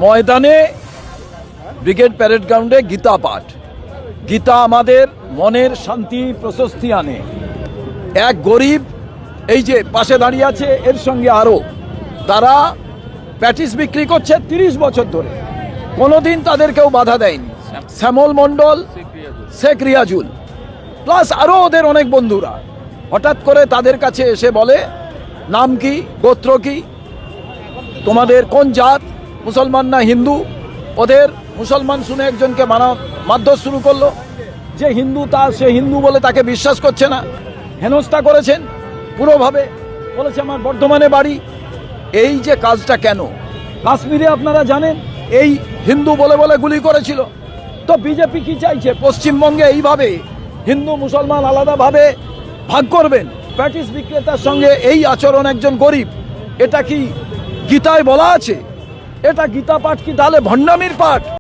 ময়দানে brigade parade গ্রাউন্ডে গীতা পাঠ। গীতা আমাদের মনের শান্তি প্রশস্তি আনে। এক গরিব এই যে পাশে দাঁড়িয়ে আছে, এর সঙ্গে আরও তারা প্যাটিস বিক্রি করছে 30 বছর ধরে, কোনোদিন তাদের কেউ বাধা দেয়নি। শ্যামল মণ্ডল, শেখ রিয়াজুল প্লাস আরও ওদের অনেক বন্ধুরা হঠাৎ করে তাদের কাছে এসে বলে, নাম কি, গোত্র কি, তোমাদের কোন জাত, মুসলমান না হিন্দু? ওদের মুসলমান শুনে একজনকে মারধর শুরু করলো। যে হিন্দু সে হিন্দু বলে তাকে বিশ্বাস করছে না, হেনস্থা করেছেন পুরোভাবে। বলেছে আমার বর্ধমানে বাড়ি। এই যে কাজটা কেন, কাশ্মীরে আপনারা জানেন এই হিন্দু বলে বলে গুলি করেছিল। তো বিজেপি কি চাইছে, পশ্চিমবঙ্গে এইভাবে হিন্দু মুসলমান আলাদাভাবে ভাগ করবেন? প্যাটিস বিক্রেতার সঙ্গে এই আচরণ একজন গরিব, এটা কি গীতায় বলা আছে? এটা গীতা পাঠ কি তাহলে ভণ্ডামির পাঠ?